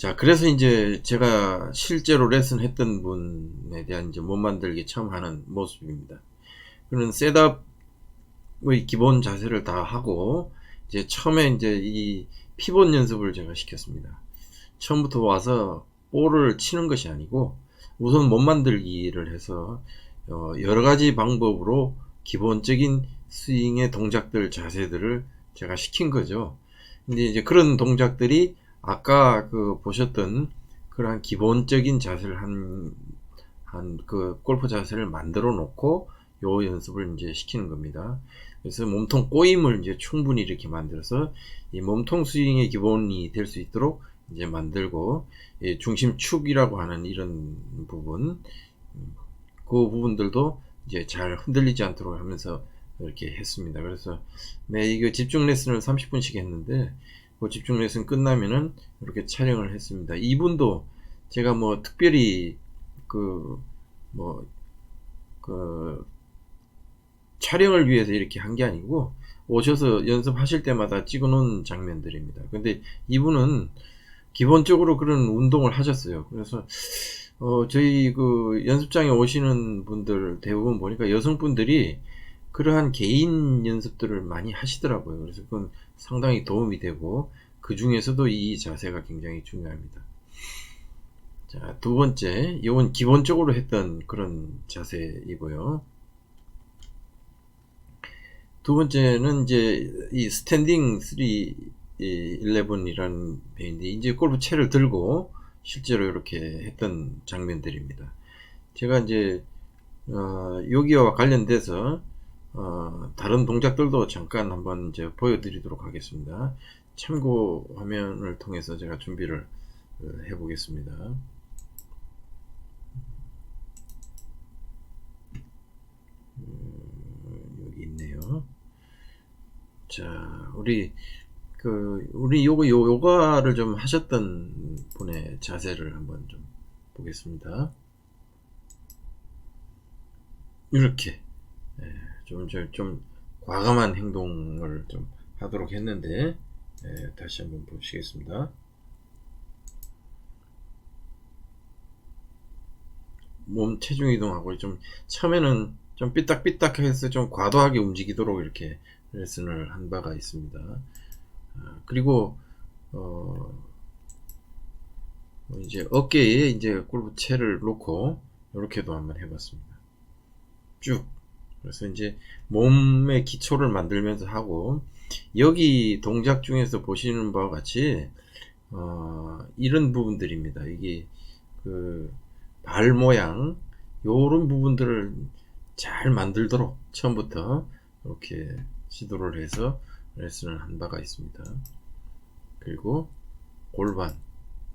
자, 그래서 이제 제가 실제로 레슨 했던 분에 대한 이제 몸 만들기 처음 하는 모습입니다. 그는 셋업의 기본 자세를 다 하고, 이제 처음에 이제 이 피봇 연습을 제가 시켰습니다. 처음부터 와서 볼을 치는 것이 아니고, 우선 몸 만들기를 해서, 여러 가지 방법으로 기본적인 스윙의 동작들, 자세들을 제가 시킨 거죠. 근데 이제 그런 동작들이 아까 그 보셨던 그러한 기본적인 자세를 한 그 골프 자세를 만들어 놓고 요 연습을 이제 시키는 겁니다. 그래서 몸통 꼬임을 이제 충분히 이렇게 만들어서 이 몸통 스윙의 기본이 될 수 있도록 이제 만들고, 중심축이라고 하는 이런 부분, 그 부분들도 이제 잘 흔들리지 않도록 하면서 이렇게 했습니다. 그래서 이거 집중 레슨을 30분씩 했는데, 그 집중 레슨 끝나면은 이렇게 촬영을 했습니다. 이분도 제가 뭐 특별히 뭐 그 촬영을 위해서 이렇게 한 게 아니고, 오셔서 연습하실 때마다 찍어 놓은 장면들입니다. 근데 이분은 기본적으로 그런 운동을 하셨어요. 그래서 저희 그 연습장에 오시는 분들 대부분 보니까 여성분들이 그러한 개인 연습들을 많이 하시더라고요. 그래서 그건 상당히 도움이 되고, 그 중에서도 이 자세가 굉장히 중요합니다. 자, 두 번째, 이건 기본적으로 했던 그런 자세이고요. 두 번째는 이제 이 스탠딩 3-11이라는 배인데, 이제 골프채를 들고 실제로 이렇게 했던 장면들입니다. 제가 이제 여기와 관련돼서 다른 동작들도 잠깐 한번 이제 보여드리도록 하겠습니다. 참고 화면을 통해서 제가 준비를 해보겠습니다. 여기 있네요. 자, 우리 요가를 좀 하셨던 분의 자세를 한번 좀 보겠습니다. 이렇게 좀 과감한 행동을 좀 하도록 했는데, 다시 한번 보시겠습니다. 몸 체중 이동하고 좀 처음에는 좀 삐딱삐딱해서 좀 과도하게 움직이도록 이렇게 레슨을 한 바가 있습니다. 그리고 이제 어깨에 이제 골프채를 놓고 이렇게도 한번 해봤습니다. 쭉. 그래서 이제 몸의 기초를 만들면서 하고, 여기 동작 중에서 보시는 바와 같이 이런 부분들입니다. 이게 그 발 모양, 요런 부분들을 잘 만들도록 처음부터 이렇게 시도를 해서 레슨을 한 바가 있습니다. 그리고 골반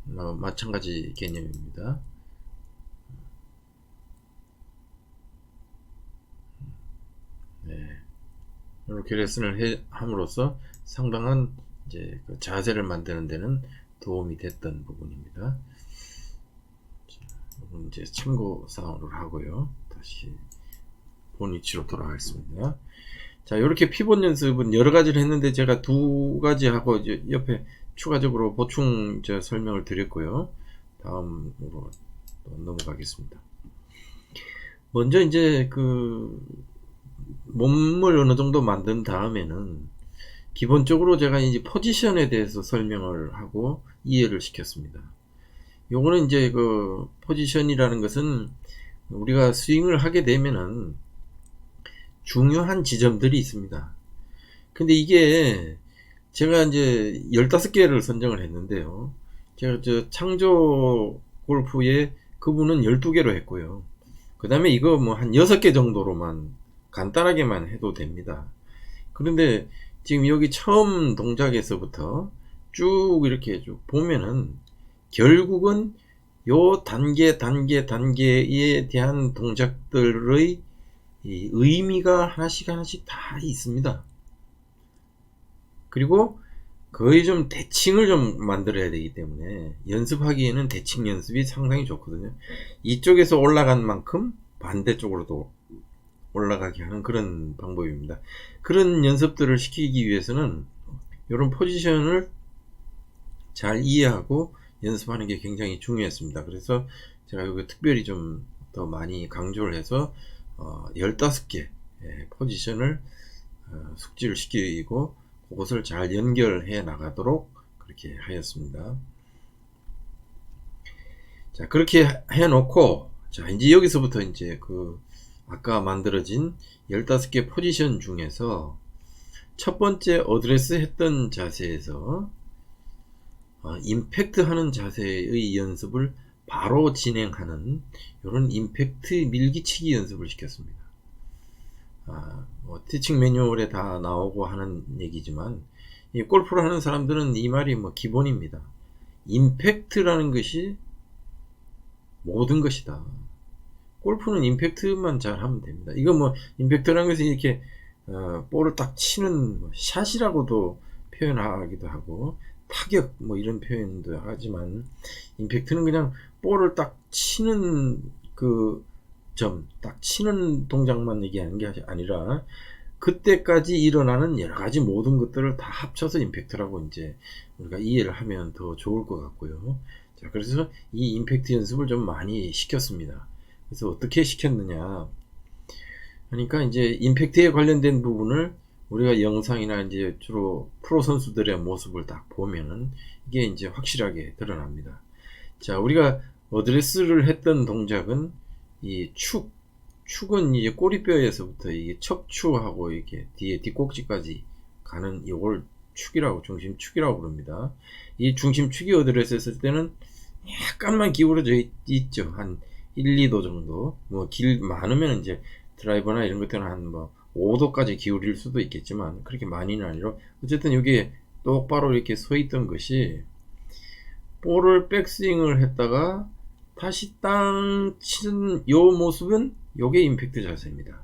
마찬가지 개념입니다. 네. 이렇게 레슨을 함으로써 상당한 이제 그 자세를 만드는 데는 도움이 됐던 부분입니다. 이건 이제 참고 사항으로 하고요. 다시 본 위치로 돌아가겠습니다. 자, 이렇게 피봇 연습은 여러 가지를 했는데, 제가 두 가지 하고 이제 옆에 추가적으로 보충 설명을 드렸고요. 다음으로 넘어가겠습니다. 먼저 이제 그 몸을 어느 정도 만든 다음에는 기본적으로 제가 이제 포지션에 대해서 설명을 하고 이해를 시켰습니다. 요거는 이제 그 포지션이라는 것은 우리가 스윙을 하게 되면은 중요한 지점들이 있습니다. 근데 이게 제가 이제 15개를 선정을 했는데요. 제가 창조 골프에 그분은 12개로 했고요. 그 다음에 이거 뭐 한 6개 정도로만 간단하게만 해도 됩니다. 그런데 지금 여기 처음 동작에서부터 쭉 이렇게 쭉 보면은 결국은 요 단계에 대한 동작들의 이 의미가 하나씩 다 있습니다. 그리고 거의 좀 대칭을 좀 만들어야 되기 때문에 연습하기에는 대칭 연습이 상당히 좋거든요. 이쪽에서 올라간 만큼 반대쪽으로도 올라가게 하는 그런 방법입니다. 그런 연습들을 시키기 위해서는 이런 포지션을 잘 이해하고 연습하는 게 굉장히 중요했습니다. 그래서 제가 이거 특별히 좀 더 많이 강조를 해서 15개 포지션을 숙지를 시키고 그것을 잘 연결해 나가도록 그렇게 하였습니다. 자, 그렇게 해 놓고, 자, 이제 여기서부터 이제 아까 만들어진 15개 포지션 중에서 첫 번째 어드레스 했던 자세에서 임팩트 하는 자세의 연습을 바로 진행하는 이런 임팩트 밀기치기 연습을 시켰습니다. 티칭 매뉴얼에 다 나오고 하는 얘기지만, 이 골프를 하는 사람들은 이 말이 기본입니다. 임팩트라는 것이 모든 것이다. 골프는 임팩트만 잘 하면 됩니다. 이거 임팩트라는 것은 이렇게 볼을 딱 치는 샷이라고도 표현하기도 하고 타격 이런 표현도 하지만, 임팩트는 그냥 볼을 딱 치는 딱 치는 동작만 얘기하는 게 아니라 그때까지 일어나는 여러 가지 모든 것들을 다 합쳐서 임팩트라고 이제 우리가 이해를 하면 더 좋을 것 같고요. 자, 그래서 이 임팩트 연습을 좀 많이 시켰습니다. 그래서 어떻게 시켰느냐? 그러니까 이제 임팩트에 관련된 부분을 우리가 영상이나 이제 주로 프로 선수들의 모습을 딱 보면은 이게 이제 확실하게 드러납니다. 자, 우리가 어드레스를 했던 동작은 이 축은 이제 꼬리뼈에서부터 이게 척추하고 이렇게 뒤에 뒷꼭지까지 가는 이걸 축이라고, 중심축이라고 부릅니다. 이 중심축이 어드레스 했을 때는 약간만 기울어져 있죠. 한 1, 2도 정도. 많으면 이제 드라이버나 이런 것들은 한 5도까지 기울일 수도 있겠지만, 그렇게 많이는 아니라, 어쨌든 여기에 똑바로 이렇게 서 있던 것이, 볼을 백스윙을 했다가 다시 땅 치는 요 모습은 요게 임팩트 자세입니다.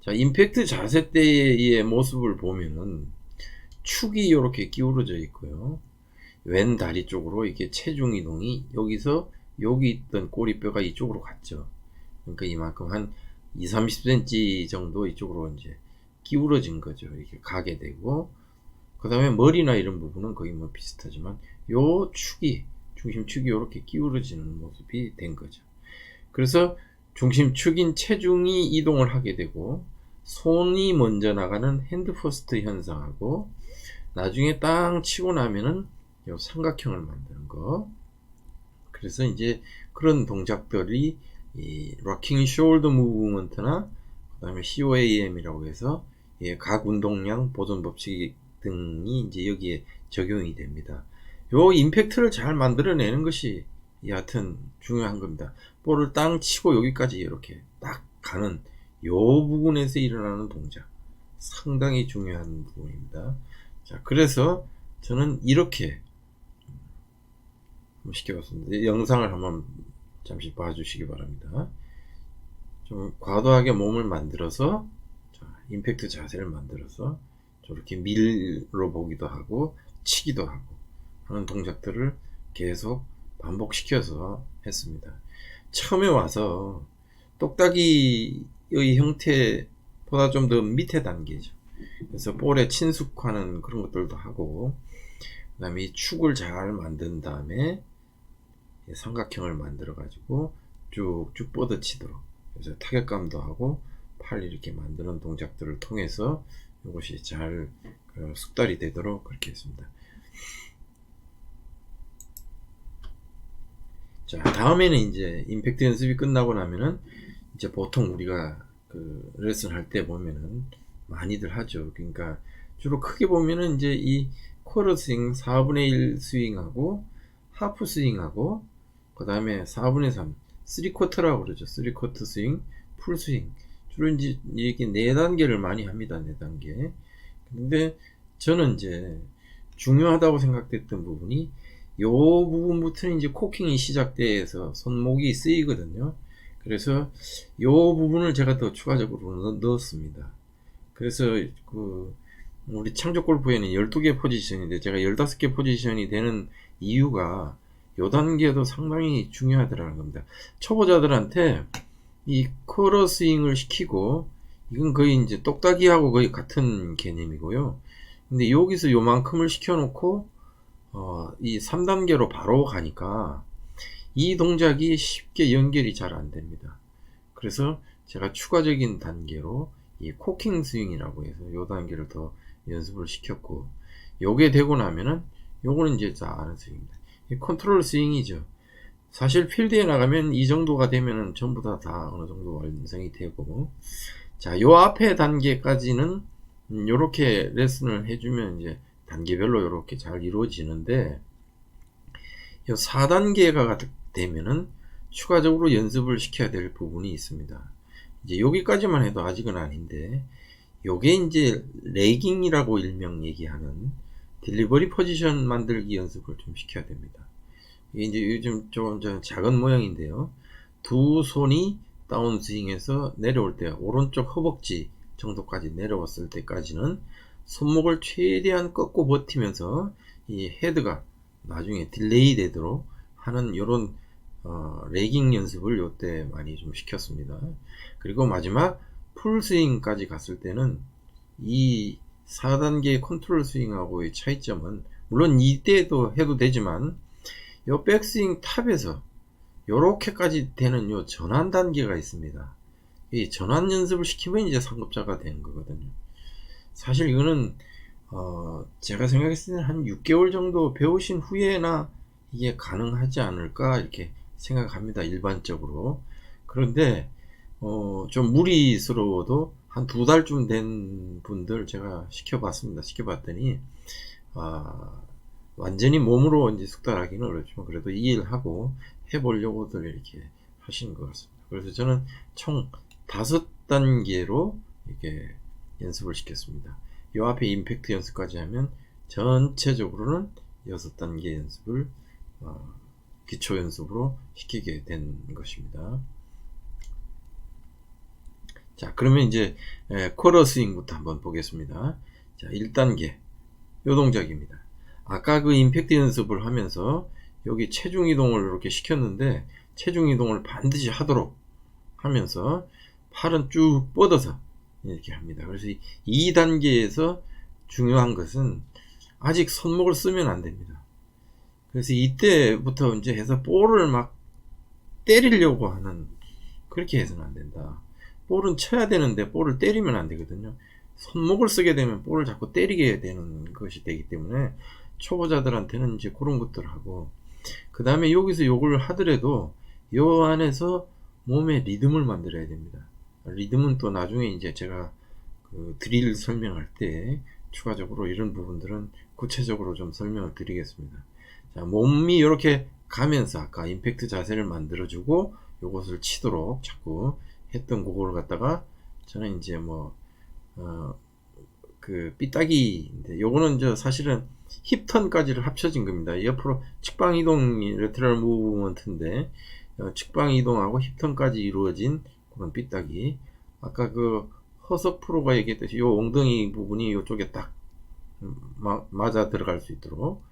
자, 임팩트 자세 때의 모습을 보면은 축이 이렇게 기울어져 있고요. 왼 다리 쪽으로 이렇게 체중 이동이 여기서 여기 있던 꼬리뼈가 이쪽으로 갔죠. 그러니까 이만큼 한 20-30cm 정도 이쪽으로 이제 기울어진 거죠. 이렇게 가게 되고, 그 다음에 머리나 이런 부분은 거의 비슷하지만 요 중심축이 이렇게 기울어지는 모습이 된 거죠. 그래서 중심축인 체중이 이동을 하게 되고, 손이 먼저 나가는 핸드 퍼스트 현상하고, 나중에 땅 치고 나면은 요 삼각형을 만드는 거. 그래서 이제 그런 동작들이 이 rocking shoulder movement나 그 다음에 COAM이라고 해서 각 운동량 보존 법칙 등이 이제 여기에 적용이 됩니다. 요 임팩트를 잘 만들어내는 것이 여하튼 중요한 겁니다. 볼을 땅 치고 여기까지 이렇게 딱 가는 요 부분에서 일어나는 동작, 상당히 중요한 부분입니다. 자, 그래서 저는 이렇게 시켜봤습니다. 영상을 한번 잠시 봐주시기 바랍니다. 좀 과도하게 몸을 만들어서, 자, 임팩트 자세를 만들어서 저렇게 밀로 보기도 하고 치기도 하고 하는 동작들을 계속 반복시켜서 했습니다. 처음에 와서 똑딱이의 형태보다 좀 더 밑에 단계죠. 그래서 볼에 친숙하는 그런 것들도 하고, 그 다음에 이 축을 잘 만든 다음에 삼각형을 만들어 가지고 쭉쭉 뻗어치도록, 그래서 타격감도 하고 팔 이렇게 만드는 동작들을 통해서 이것이 잘 숙달이 되도록 그렇게 했습니다. 자, 다음에는 이제 임팩트 연습이 끝나고 나면은 이제 보통 우리가 레슨 할 때 보면은 많이들 하죠. 그러니까 주로 크게 보면은 이제 이 쿼터 스윙 4분의 1 스윙하고 하프 스윙하고 그 다음에 4분의 3 3쿼터라고 그러죠. 3쿼터 스윙, 풀 스윙. 주로 이제 이렇게 4단계를 많이 합니다. 4단계. 근데 저는 이제 중요하다고 생각됐던 부분이 요 부분부터는 이제 코킹이 시작돼서 손목이 쓰이거든요. 그래서 요 부분을 제가 더 추가적으로 넣었습니다. 그래서 우리 창조 골프에는 12개 포지션인데 제가 15개 포지션이 되는 이유가 요 단계도 상당히 중요하더라는 겁니다. 초보자들한테 이 쿼터 스윙을 시키고, 이건 거의 이제 똑딱이하고 거의 같은 개념이고요. 근데 여기서 요만큼을 시켜놓고 이 3단계로 바로 가니까 이 동작이 쉽게 연결이 잘 안 됩니다. 그래서 제가 추가적인 단계로 이 코킹 스윙이라고 해서 요 단계를 더 연습을 시켰고, 요게 되고 나면은 요거는 이제 다 아는 스윙입니다. 이 컨트롤 스윙이죠. 사실 필드에 나가면 이 정도가 되면은 전부 다 어느 정도 완성이 되고, 자, 요 앞에 단계까지는 요렇게 레슨을 해주면 이제 단계별로 요렇게 잘 이루어지는데, 요 4단계가 되면은 추가적으로 연습을 시켜야 될 부분이 있습니다. 이제 여기까지만 해도 아직은 아닌데, 요게 이제 레깅이라고 일명 얘기하는 딜리버리 포지션 만들기 연습을 좀 시켜야 됩니다. 이게 이제 요즘 좀 작은 모양인데요. 두 손이 다운스윙에서 내려올 때 오른쪽 허벅지 정도까지 내려왔을 때까지는 손목을 최대한 꺾고 버티면서 이 헤드가 나중에 딜레이 되도록 하는 요런 레깅 연습을 요때 많이 좀 시켰습니다. 그리고 마지막 풀스윙까지 갔을 때는 이 4단계 컨트롤 스윙하고의 차이점은, 물론 이때도 해도 되지만 요 백스윙 탑에서 요렇게까지 되는 요 전환 단계가 있습니다. 이 전환 연습을 시키면 이제 상급자가 되는 거거든요. 사실 이거는 제가 생각했을 때는 한 6개월 정도 배우신 후에나 이게 가능하지 않을까 이렇게 생각합니다, 일반적으로. 그런데 좀 무리스러워도 한 2달쯤 된 분들 제가 시켜봤습니다. 시켜봤더니 완전히 몸으로 이제 숙달하기는 어렵지만 그래도 이해를 하고 해보려고들 이렇게 하시는 것 같습니다. 그래서 저는 총 5단계로 이렇게 연습을 시켰습니다. 이 앞에 임팩트 연습까지 하면 전체적으로는 6단계 연습을 기초 연습으로 시키게 된 것입니다. 자, 그러면 이제 쿼터 스윙부터 한번 보겠습니다. 자, 1단계 요 동작입니다. 아까 그 임팩트 연습을 하면서 여기 체중 이동을 이렇게 시켰는데, 체중 이동을 반드시 하도록 하면서 팔은 쭉 뻗어서 이렇게 합니다. 그래서 2단계에서 중요한 것은 아직 손목을 쓰면 안 됩니다. 그래서 이때부터 이제 해서 볼을 막 때리려고 하는, 그렇게 해서는 안 된다. 볼은 쳐야 되는데 볼을 때리면 안 되거든요. 손목을 쓰게 되면 볼을 자꾸 때리게 되는 것이 되기 때문에 초보자들한테는 이제 그런 것들을 하고, 그 다음에 여기서 요걸 하더라도 요 안에서 몸의 리듬을 만들어야 됩니다. 리듬은 또 나중에 이제 제가 그 드릴 설명할 때 추가적으로 이런 부분들은 구체적으로 좀 설명을 드리겠습니다. 자, 몸이 이렇게 가면서 아까 임팩트 자세를 만들어주고 요것을 치도록 자꾸 했던 그거를 갖다가 저는 이제 그 삐딱이인데, 요거는 저 사실은 힙턴까지를 합쳐진 겁니다. 옆으로 측방 이동이 레터럴 무브먼트인데 측방 이동하고 힙턴까지 이루어진 그런 삐딱이. 아까 그 허석 프로가 얘기했듯이 요 엉덩이 부분이 요쪽에 딱 맞아 들어갈 수 있도록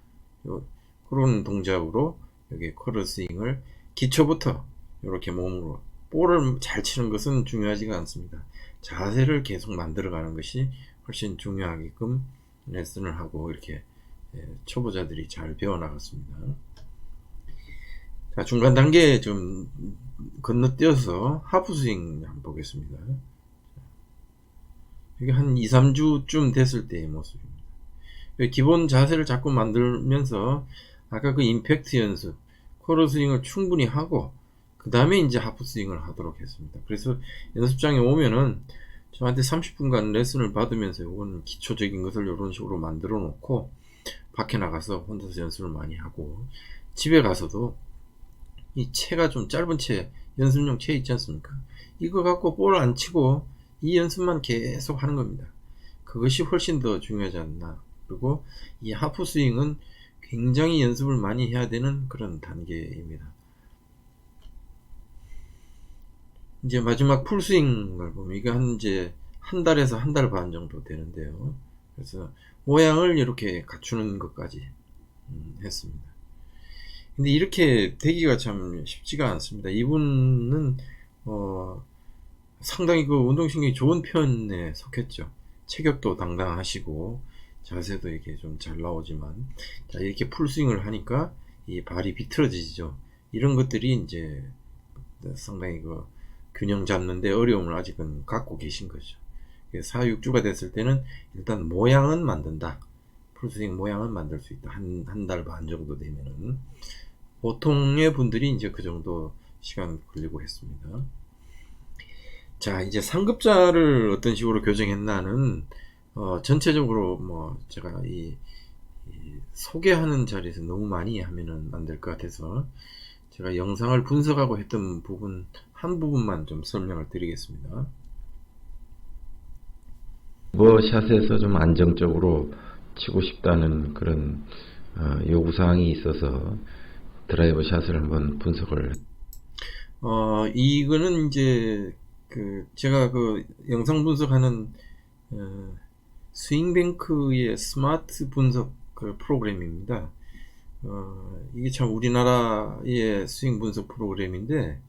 그런 동작으로 여기 쿼터 스윙을 기초부터 이렇게 몸으로, 볼을 잘 치는 것은 중요하지가 않습니다. 자세를 계속 만들어가는 것이 훨씬 중요하게끔 레슨을 하고 이렇게 초보자들이 잘 배워나갔습니다. 자, 중간 단계에 좀 건너뛰어서 하프 스윙 한번 보겠습니다. 이게 한 2, 3주쯤 됐을 때의 모습입니다. 기본 자세를 자꾸 만들면서 아까 그 임팩트 연습, 쿼터 스윙을 충분히 하고 그 다음에 이제 하프 스윙을 하도록 했습니다. 그래서 연습장에 오면은 저한테 30분간 레슨을 받으면서 이건 기초적인 것을 이런 식으로 만들어 놓고 밖에 나가서 혼자서 연습을 많이 하고, 집에 가서도 이 채가 좀 짧은 채, 연습용 채 있지 않습니까? 이거 갖고 볼 안 치고 이 연습만 계속 하는 겁니다. 그것이 훨씬 더 중요하지 않나. 그리고 이 하프 스윙은 굉장히 연습을 많이 해야 되는 그런 단계입니다. 이제 마지막 풀스윙을 보면 이게 이제 한 달에서 한 달 반 정도 되는데요. 그래서 모양을 이렇게 갖추는 것까지 했습니다. 근데 이렇게 되기가 참 쉽지가 않습니다. 이분은 상당히 그 운동신경이 좋은 편에 속했죠. 체격도 당당하시고 자세도 이게 좀 잘 나오지만, 자, 이렇게 풀스윙을 하니까 이 발이 비틀어지죠. 이런 것들이 이제 상당히 그 균형 잡는데 어려움을 아직은 갖고 계신 거죠. 4육주가 됐을 때는 일단 모양은 만든다. 풀스윙 모양은 만들 수 있다. 한 달 반 정도 되면은. 보통의 분들이 이제 그 정도 시간 걸리고 했습니다. 자, 이제 상급자를 어떤 식으로 교정했나는, 전체적으로 뭐, 제가 이 소개하는 자리에서 너무 많이 하면은 안 될 것 같아서, 제가 영상을 분석하고 했던 부분, 한 부분만 좀 설명을 드리겠습니다. 샷에서 좀 안정적으로 치고 싶다는 그런 요구사항이 있어서 드라이버 샷을 한번 분석을. 이거는 이제 제가 영상 분석하는 스윙뱅크의 스마트 분석 프로그램입니다. 이게 참 우리나라의 스윙 분석 프로그램인데,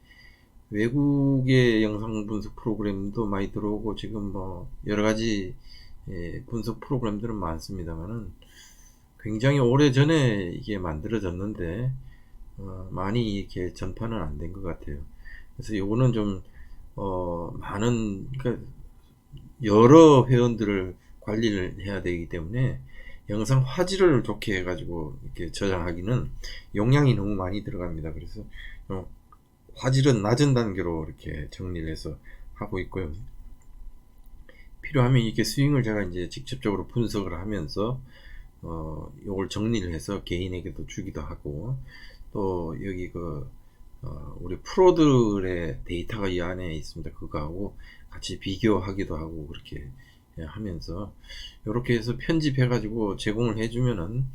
외국의 영상 분석 프로그램도 많이 들어오고 지금 뭐 여러가지 분석 프로그램들은 많습니다만은, 굉장히 오래 전에 이게 만들어졌는데 많이 이렇게 전파는 안 된 것 같아요. 그래서 요거는 좀 많은, 그러니까 여러 회원들을 관리를 해야 되기 때문에 영상 화질을 좋게 해가지고 이렇게 저장하기는 용량이 너무 많이 들어갑니다. 그래서 화질은 낮은 단계로 이렇게 정리를 해서 하고 있고요. 필요하면 이렇게 스윙을 제가 이제 직접적으로 분석을 하면서 요걸 정리를 해서 개인에게도 주기도 하고, 또 여기 우리 프로들의 데이터가 이 안에 있습니다. 그거하고 같이 비교하기도 하고 그렇게 하면서 이렇게 해서 편집해 가지고 제공을 해주면은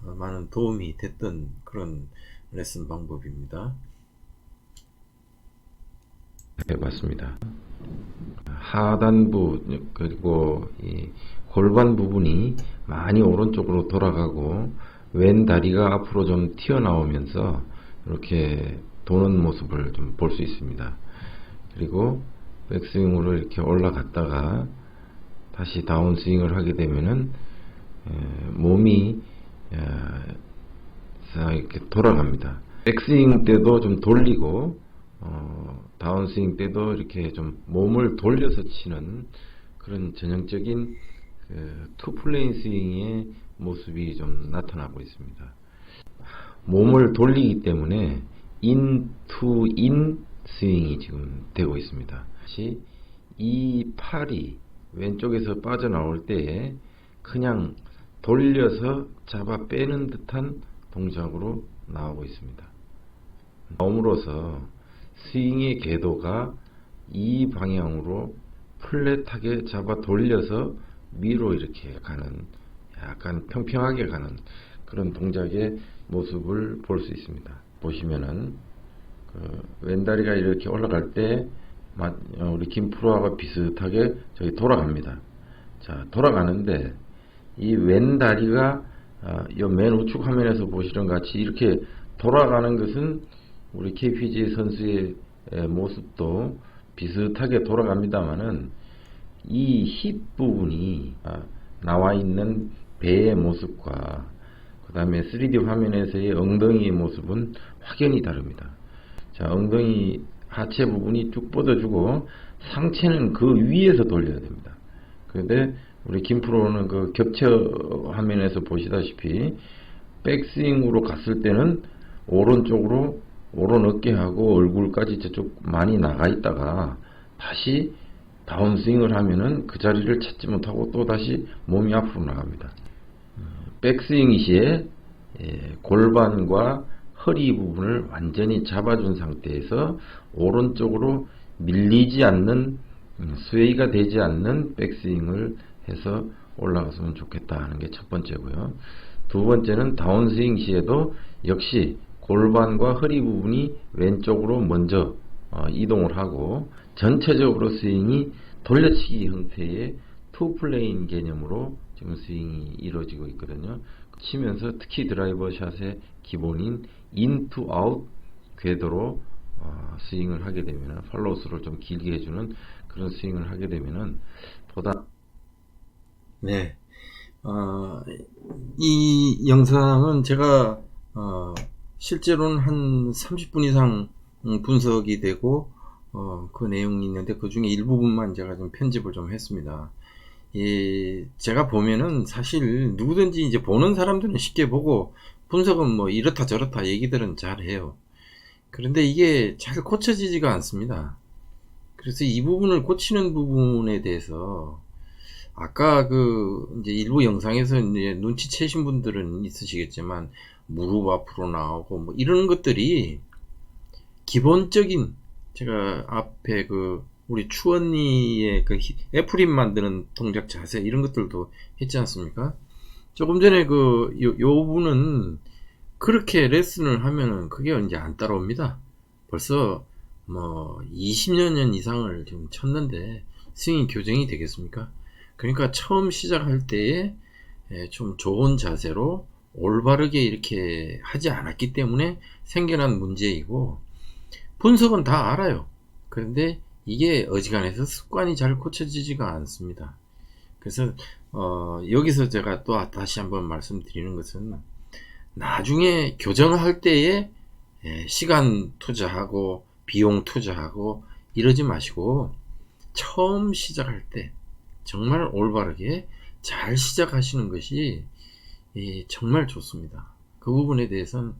많은 도움이 됐던 그런 레슨 방법입니다. 네, 맞습니다. 하단부 그리고 이 골반 부분이 많이 오른쪽으로 돌아가고 왼 다리가 앞으로 좀 튀어나오면서 이렇게 도는 모습을 좀 볼 수 있습니다. 그리고 백스윙으로 이렇게 올라갔다가 다시 다운스윙을 하게 되면은 몸이 이렇게 돌아갑니다. 백스윙 때도 좀 돌리고 다운스윙 때도 이렇게 좀 몸을 돌려서 치는 그런 전형적인 투플레인 스윙의 모습이 좀 나타나고 있습니다. 몸을 돌리기 때문에 인 투 인 스윙이 지금 되고 있습니다. 다시 이 팔이 왼쪽에서 빠져나올 때에 그냥 돌려서 잡아 빼는 듯한 동작으로 나오고 있습니다. 나옴으로써 스윙의 궤도가 이 방향으로 플랫하게 잡아 돌려서 위로 이렇게 가는, 약간 평평하게 가는 그런 동작의 모습을 볼 수 있습니다. 보시면은 왼다리가 이렇게 올라갈 때 우리 김프로하고 비슷하게 저기 돌아갑니다. 자, 돌아가는데 이 왼다리가 이 맨 우측 화면에서 보시는 같이 이렇게 돌아가는 것은 우리 KPG 선수의 모습도 비슷하게 돌아갑니다만은 이 힙 부분이 나와 있는 배의 모습과 그 다음에 3D 화면에서의 엉덩이의 모습은 확연히 다릅니다. 자, 엉덩이 하체 부분이 쭉 뻗어주고 상체는 그 위에서 돌려야 됩니다. 그런데 우리 김프로는 그 격체 화면에서 보시다시피 백스윙으로 갔을 때는 오른쪽으로 오른 어깨하고 얼굴까지 저쪽 많이 나가 있다가 다시 다운스윙을 하면은 그 자리를 찾지 못하고 또 다시 몸이 앞으로 나갑니다. 백스윙 시에 골반과 허리 부분을 완전히 잡아준 상태에서 오른쪽으로 밀리지 않는, 스웨이가 되지 않는 백스윙을 해서 올라갔으면 좋겠다 하는 게 첫 번째고요. 두 번째는 다운스윙 시에도 역시 골반과 허리 부분이 왼쪽으로 먼저 이동을 하고 전체적으로 스윙이 돌려치기 형태의 투플레인 개념으로 지금 스윙이 이루어지고 있거든요. 치면서 특히 드라이버 샷의 기본인 인투 아웃 궤도로 스윙을 하게 되면, 팔로우스를 좀 길게 해주는 그런 스윙을 하게 되면은 보다. 네, 어, 이 영상은 제가 실제로는 한 30분 이상 분석이 되고 그 내용이 있는데 그 중에 일부분만 제가 좀 편집을 좀 했습니다. 제가 보면은 사실 누구든지 이제 보는 사람들은 쉽게 보고 분석은 뭐 이렇다 저렇다 얘기들은 잘 해요. 그런데 이게 잘 고쳐지지가 않습니다. 그래서 이 부분을 고치는 부분에 대해서 아까 그 이제 일부 영상에서 이제 눈치채신 분들은 있으시겠지만 무릎 앞으로 나오고 뭐 이런 것들이 기본적인, 제가 앞에 그 우리 추언니의 그 애프림 만드는 동작 자세 이런 것들도 했지 않습니까? 조금 전에 요 분은 그렇게 레슨을 하면은 그게 이제 안 따라옵니다. 벌써 뭐 20여 년 이상을 지금 쳤는데 스윙이 교정이 되겠습니까? 그러니까 처음 시작할 때에 좀 좋은 자세로 올바르게 이렇게 하지 않았기 때문에 생겨난 문제이고, 분석은 다 알아요. 그런데 이게 어지간해서 습관이 잘 고쳐지지가 않습니다. 그래서 여기서 제가 또 다시 한번 말씀드리는 것은 나중에 교정할 때에 시간 투자하고 비용 투자하고 이러지 마시고 처음 시작할 때 정말 올바르게 잘 시작하시는 것이 정말 좋습니다. 그 부분에 대해서는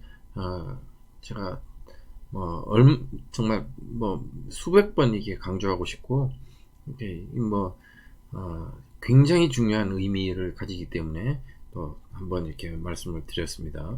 제가 뭐 정말 뭐 수백 번 이게 강조하고 싶고, 이게 뭐 굉장히 중요한 의미를 가지기 때문에 또 한번 이렇게 말씀을 드렸습니다.